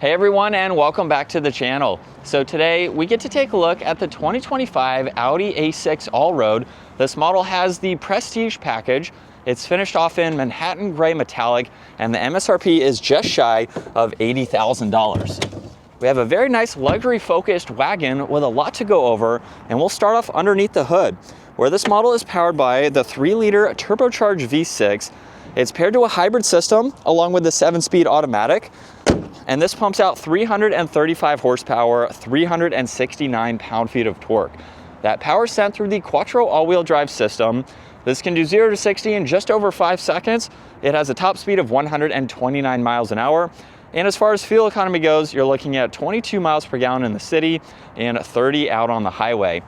Hey everyone, and welcome back to the channel. So today we get to take a look at the 2025 Audi A6 Allroad. This model has the Prestige package. It's finished off in Manhattan Gray Metallic, and the MSRP is just shy of $80,000. We have a very nice luxury focused wagon with a lot to go over, and we'll start off underneath the hood, where this model is powered by the 3-liter turbocharged V6. It's paired to a hybrid system along with the 7-speed automatic. And this pumps out 335 horsepower, 369 pound-feet of torque. That power is sent through the quattro all-wheel drive system. This can do 0 to 60 in just over 5 seconds. It has a top speed of 129 miles an hour. And as far as fuel economy goes, you're looking at 22 miles per gallon in the city and 30 out on the highway.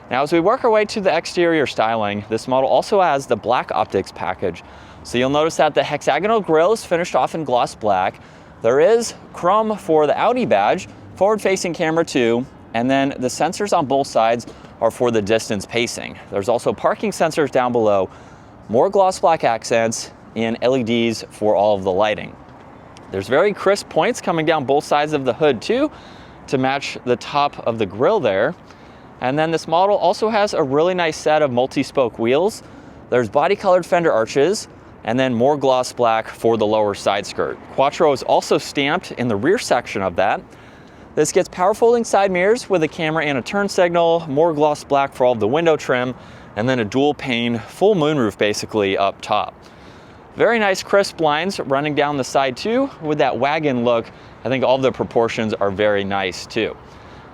Now, as we work our way to the exterior styling, this model also has the black optics package. So you'll notice that the hexagonal grille is finished off in gloss black. There is chrome for the Audi badge, forward-facing camera too, and then the sensors on both sides are for the distance pacing. There's also parking sensors down below, more gloss black accents, and LEDs for all of the lighting. There's very crisp points coming down both sides of the hood too, to match the top of the grille there. And then this model also has a really nice set of multi-spoke wheels. There's body-colored fender arches, and then more gloss black for the lower side skirt. Quattro is also stamped in the rear section of that. This gets power folding side mirrors with a camera and a turn signal, more gloss black for all of the window trim, and then a dual pane full moonroof basically up top. Very nice crisp lines running down the side too with that wagon look. I think all of the proportions are very nice too.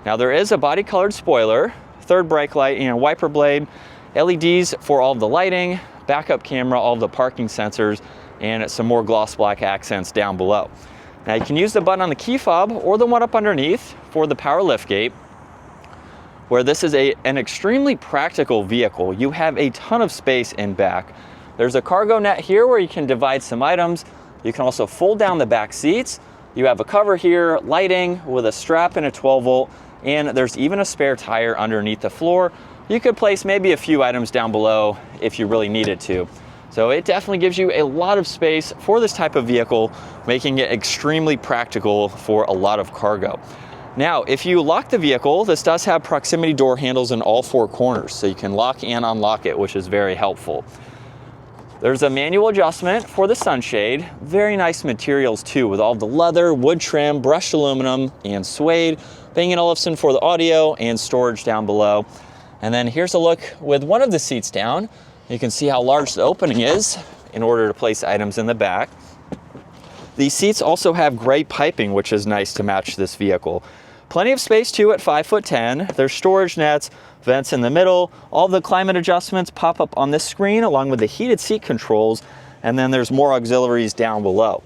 Now there is a body colored spoiler, third brake light and wiper blade, LEDs for all of the lighting, backup camera, all of the parking sensors, and some more gloss black accents down below. Now you can use the button on the key fob or the one up underneath for the power liftgate, where this is an extremely practical vehicle. You have a ton of space in back. There's a cargo net here where you can divide some items. You can also fold down the back seats. You have a cover here, lighting with a strap and a 12-volt, and there's even a spare tire underneath the floor. You could place maybe a few items down below if you really needed to. So it definitely gives you a lot of space for this type of vehicle, making it extremely practical for a lot of cargo. Now, if you lock the vehicle, this does have proximity door handles in all 4 corners, so you can lock and unlock it, which is very helpful. There's a manual adjustment for the sunshade. Very nice materials too, with all the leather, wood trim, brushed aluminum, and suede. Bang & Olufsen for the audio and storage down below. And then here's a look with one of the seats down. You can see how large the opening is in order to place items in the back. These seats also have gray piping, which is nice to match this vehicle. Plenty of space too at 5'10". There's storage nets, vents in the middle. All the climate adjustments pop up on this screen along with the heated seat controls. And then there's more auxiliaries down below.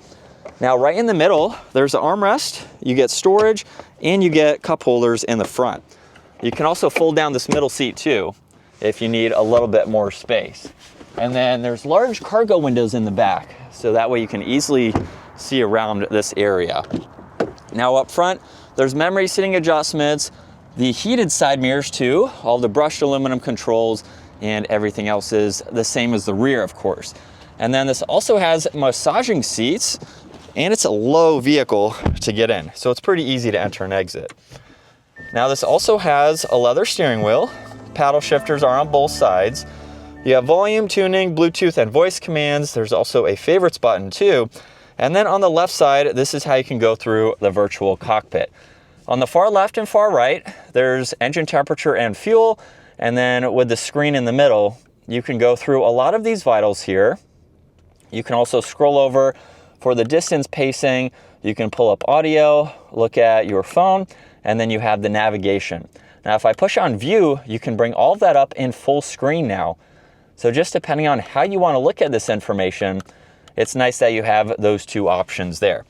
Now right in the middle, there's an armrest. You get storage and you get cup holders in the front. You can also fold down this middle seat too, if you need a little bit more space. And then there's large cargo windows in the back, so that way you can easily see around this area. Now up front, there's memory seating adjustments, the heated side mirrors too, all the brushed aluminum controls, and everything else is the same as the rear, of course. And then this also has massaging seats, and it's a low vehicle to get in, so it's pretty easy to enter and exit. Now this also has a leather steering wheel. Paddle shifters are on both sides. You have volume, tuning, Bluetooth, and voice commands. There's also a favorites button too. And then on the left side, this is how you can go through the virtual cockpit. On the far left and far right, there's engine temperature and fuel. And then with the screen in the middle, you can go through a lot of these vitals here. You can also scroll over for the distance pacing. You can pull up audio, look at your phone, and then you have the navigation. Now, if I push on view, you can bring all of that up in full screen now. So just depending on how you want to look at this information, it's nice that you have those 2 options there.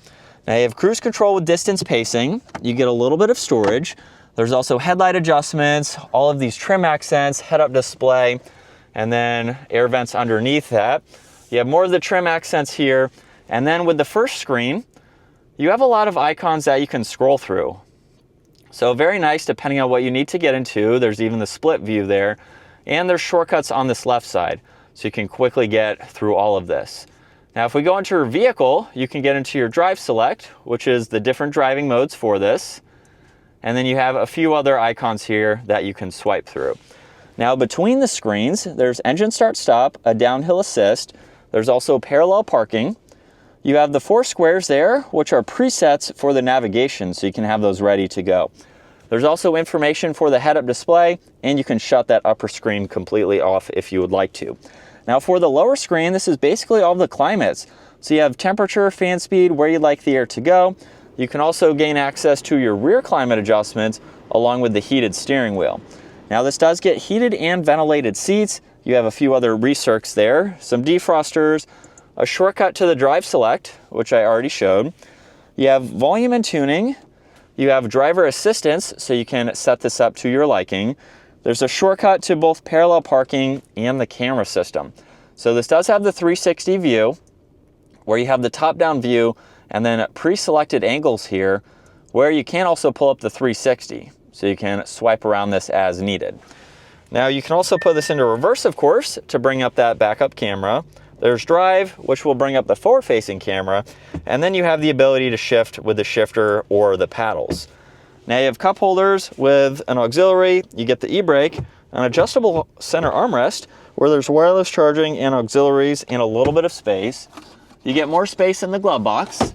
Now you have cruise control with distance pacing. You get a little bit of storage. There's also headlight adjustments, all of these trim accents, head-up display, and then air vents underneath that. You have more of the trim accents here. And then with the first screen, you have a lot of icons that you can scroll through. So very nice depending on what you need to get into. There's even the split view there. And there's shortcuts on this left side, so you can quickly get through all of this. Now, if we go into your vehicle, you can get into your drive select, which is the different driving modes for this. And then you have a few other icons here that you can swipe through. Now, between the screens, there's engine start stop, a downhill assist. There's also parallel parking. You have the 4 squares there, which are presets for the navigation, so you can have those ready to go. There's also information for the head-up display, and you can shut that upper screen completely off if you would like to. Now for the lower screen, this is basically all the climates. So you have temperature, fan speed, where you'd like the air to go. You can also gain access to your rear climate adjustments along with the heated steering wheel. Now this does get heated and ventilated seats. You have a few other recircs there, some defrosters, a shortcut to the drive select, which I already showed. You have volume and tuning. You have driver assistance, so you can set this up to your liking. There's a shortcut to both parallel parking and the camera system. So this does have the 360 view, where you have the top-down view and then pre-selected angles here, where you can also pull up the 360, so you can swipe around this as needed. Now you can also put this into reverse, of course, to bring up that backup camera. There's drive, which will bring up the forward-facing camera, and then you have the ability to shift with the shifter or the paddles. Now you have cup holders with an auxiliary, you get the e-brake, an adjustable center armrest where there's wireless charging and auxiliaries and a little bit of space. You get more space in the glove box,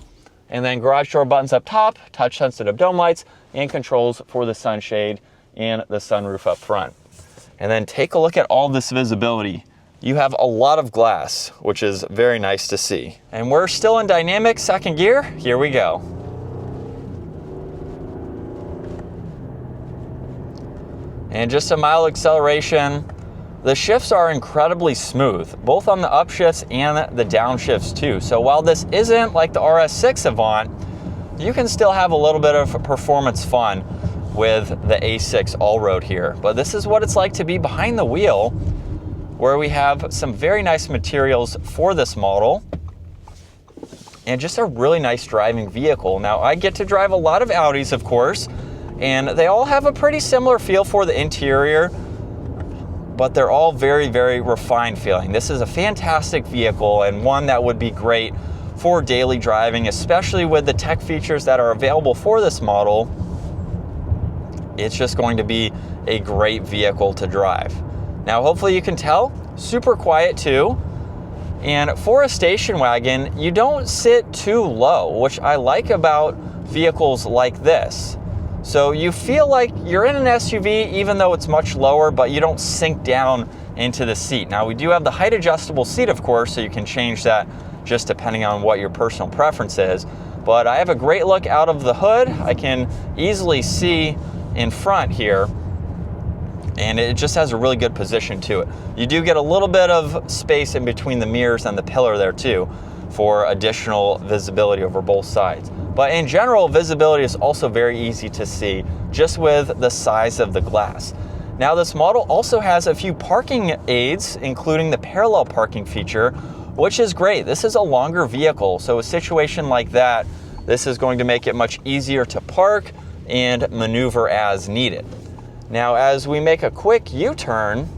and then garage door buttons up top, touch sensitive dome lights, and controls for the sunshade and the sunroof up front. And then take a look at all this visibility. You have a lot of glass, which is very nice to see. And we're still in dynamic second gear. Here we go. And just a mild acceleration. The shifts are incredibly smooth, both on the upshifts and the downshifts too. So while this isn't like the RS6 Avant, you can still have a little bit of performance fun with the A6 Allroad here. But this is what it's like to be behind the wheel, where we have some very nice materials for this model and just a really nice driving vehicle. Now, I get to drive a lot of Audis, of course, and they all have a pretty similar feel for the interior, but they're all very, very refined feeling. This is a fantastic vehicle and one that would be great for daily driving, especially with the tech features that are available for this model. It's just going to be a great vehicle to drive. Now, hopefully you can tell, super quiet too. And for a station wagon, you don't sit too low, which I like about vehicles like this. So you feel like you're in an SUV even though it's much lower, but you don't sink down into the seat. Now we do have the height adjustable seat, of course, so you can change that just depending on what your personal preference is. But I have a great look out of the hood. I can easily see in front here, and it just has a really good position to it. You do get a little bit of space in between the mirrors and the pillar there too for additional visibility over both sides. But in general, visibility is also very easy to see just with the size of the glass. Now this model also has a few parking aids, including the parallel parking feature, which is great. This is a longer vehicle, so a situation like that, this is going to make it much easier to park and maneuver as needed. Now, as we make a quick U-turn,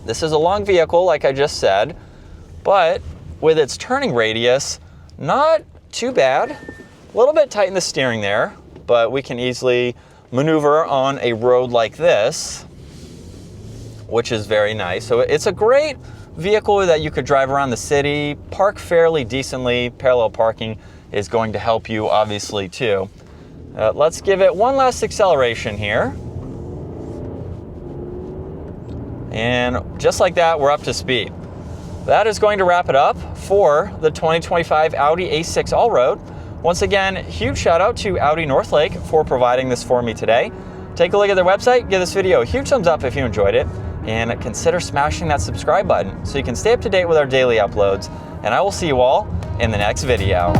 this is a long vehicle, like I just said, but with its turning radius, not too bad. A little bit tight in the steering there, but we can easily maneuver on a road like this, which is very nice. So it's a great vehicle that you could drive around the city, park fairly decently. Parallel parking is going to help you, obviously, too. Let's give it one last acceleration here. And just like that, we're up to speed. That is going to wrap it up for the 2025 Audi A6 Allroad. Once again, huge shout out to Audi Northlake for providing this for me today. Take a look at their website, give this video a huge thumbs up if you enjoyed it, and consider smashing that subscribe button so you can stay up to date with our daily uploads. And I will see you all in the next video.